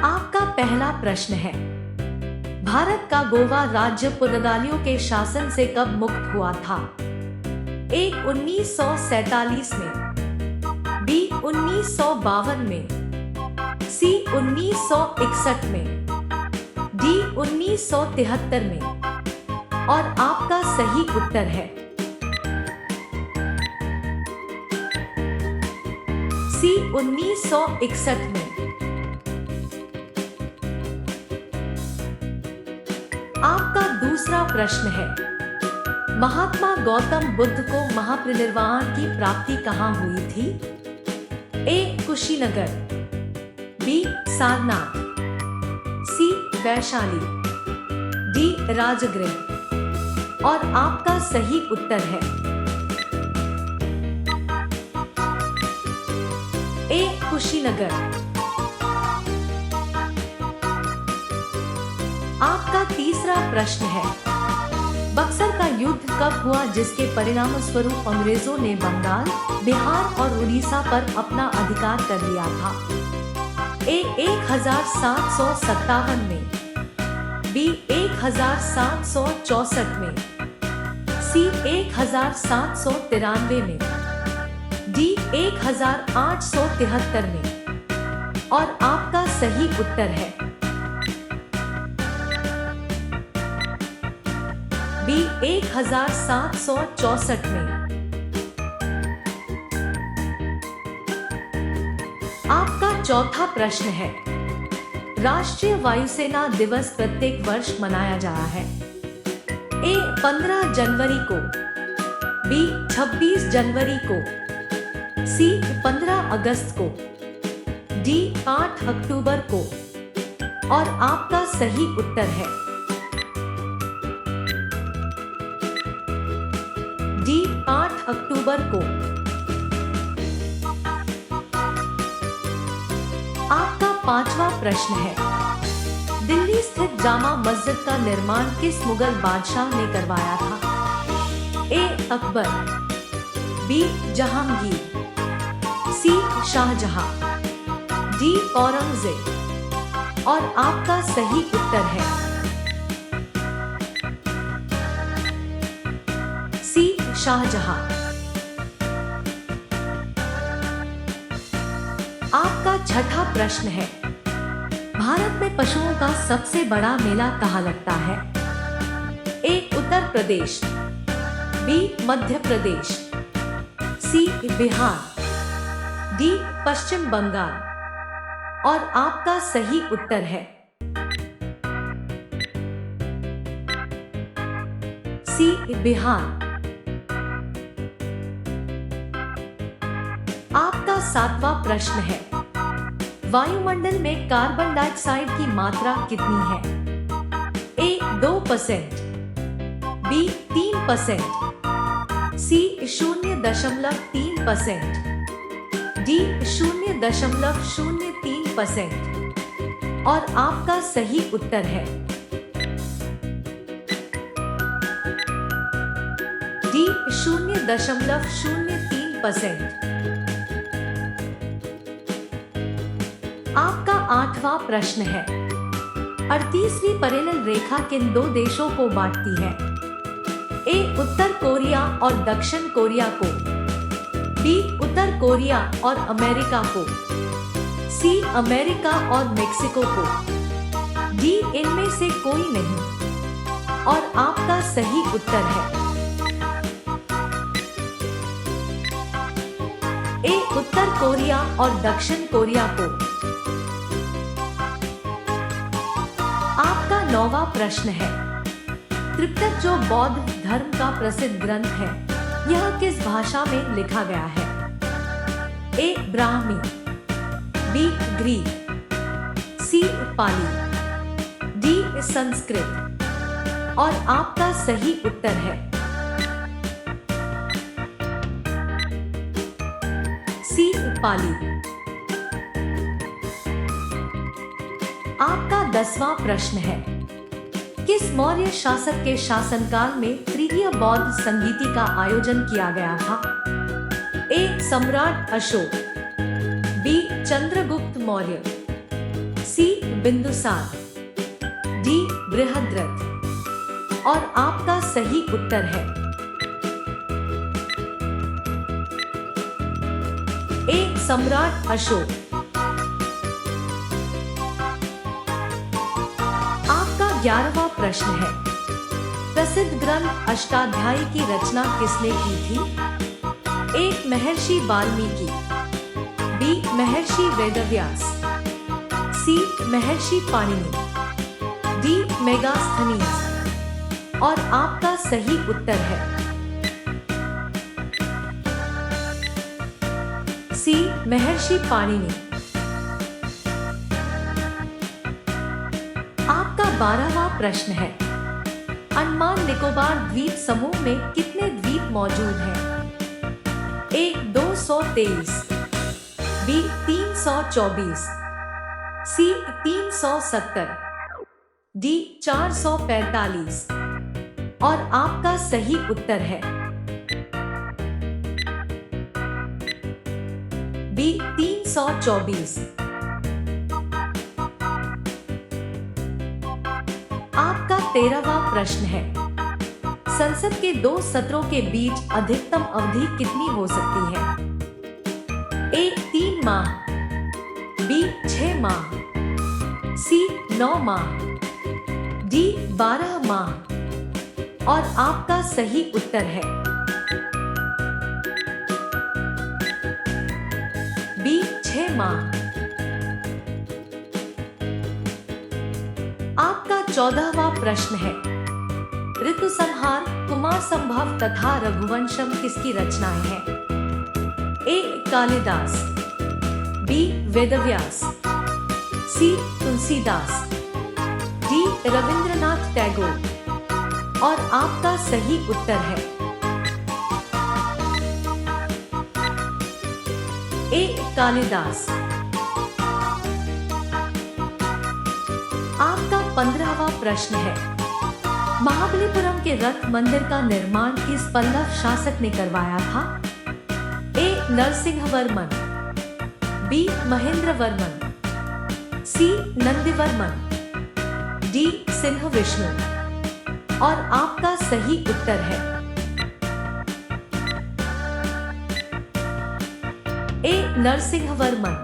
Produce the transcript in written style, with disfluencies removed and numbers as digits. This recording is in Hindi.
आपका पहला प्रश्न है, भारत का गोवा राज्य पुर्तगालियों के शासन से कब मुक्त हुआ था? ए 1947 में, बी 1952 में, सी 1961 में, डी 1973 में। और आपका सही उत्तर है सी 1961 में। आपका दूसरा प्रश्न है, महात्मा गौतम बुद्ध को महापरिनिर्वाण की प्राप्ति कहाँ हुई थी? ए कुशीनगर, बी सारनाथ, सी वैशाली, डी राजगृह। और आपका सही उत्तर है ए कुशीनगर। आपका तीसरा प्रश्न है, बक्सर का युद्ध कब हुआ जिसके परिणाम स्वरूप अंग्रेजों ने बंगाल, बिहार और उड़ीसा पर अपना अधिकार कर लिया था? ए 1757 में, बी 1764 में, सी 1793 में, डी 1873 में। और आपका सही उत्तर है बी 1764 में। आपका चौथा प्रश्न है, राष्ट्रीय वायुसेना दिवस प्रत्येक वर्ष मनाया जा रहा है? ए 15 जनवरी को, बी 26 जनवरी को, सी 15 अगस्त को, डी 8 अक्टूबर को। और आपका सही उत्तर है डी 8 अक्टूबर को। आपका पांचवा प्रश्न है, दिल्ली स्थित जामा मस्जिद का निर्माण किस मुगल बादशाह ने करवाया था? ए अकबर, बी जहांगीर, सी शाहजहां, डी औरंगजेब। और आपका सही उत्तर है सी शाहजहां। आपका छठा प्रश्न है, भारत में पशुओं का सबसे बड़ा मेला कहाँ लगता है? ए उत्तर प्रदेश, बी मध्य प्रदेश, सी बिहार, डी पश्चिम बंगाल। और आपका सही उत्तर है सी बिहार। आपका सातवां प्रश्न है, वायुमंडल में कार्बन डाइऑक्साइड की मात्रा कितनी है? ए 2%, बी 3%, सी 0.3%, डी 0.03%। और आपका सही उत्तर है डी 0.03%। आपका आठवां प्रश्न है, 38वीं पैरेलल रेखा किन दो देशों को बांटती है? ए उत्तर कोरिया और दक्षिण कोरिया को, बी उत्तर कोरिया और अमेरिका को, सी अमेरिका और मेक्सिको को, डी इनमें से कोई नहीं। और आपका सही उत्तर है ए उत्तर कोरिया और दक्षिण कोरिया को। आपका नौवां प्रश्न है, त्रिपिटक जो बौद्ध धर्म का प्रसिद्ध ग्रंथ है, यह किस भाषा में लिखा गया है? ए ब्राह्मी, बी ग्रीक, सी पाली, डी संस्कृत। और आपका सही उत्तर है सी पाली। आपका 10वां प्रश्न है, किस मौर्य शासक के शासनकाल में तृतीय बौद्ध संगीति का आयोजन किया गया था? ए सम्राट अशोक, बी चंद्रगुप्त मौर्य, सी बिंदुसार, डी बृहद्रथ। और आपका सही उत्तर है ए सम्राट अशोक। आपका 11वां प्रश्न है, प्रसिद्ध ग्रंथ अष्टाध्यायी की रचना किसने की थी? ए महर्षि वाल्मीकि, बी महर्षि वेदव्यास, सी महर्षि पाणिनि, डी मेगास्थनीज। और आपका सही उत्तर है सी महर्षि पाणिनि। आपका 12वां प्रश्न है, अंडमान निकोबार द्वीप समूह में कितने द्वीप मौजूद हैं? ए 223, बी 324, सी 370, डी 445। और आपका सही उत्तर है बी 324। आपका 13वां प्रश्न है, संसद के 2 सत्रों के बीच अधिकतम अवधि कितनी हो सकती है? ए 3 माह, बी 6 माह, सी 9 माह, डी 12 माह। और आपका सही उत्तर है बी 6 माह। आपका 14वां प्रश्न है, ऋतु संहार, कुमार संभव तथा रघुवंशम किसकी रचनाएं हैं? ए कालिदास, बी वेदव्यास, सी तुलसीदास, डी रविंद्रनाथ टैगोर। और आपका सही उत्तर है ए कालिदास। आपका 15वां प्रश्न है, महाबलीपुरम के रथ मंदिर का निर्माण किस पल्लव शासक ने करवाया था? ए नरसिंहवर्मन, बी महेंद्रवर्मन, सी नंदीवर्मन, डी सिंह विष्णु। और आपका सही उत्तर है ए नरसिंहवर्मन।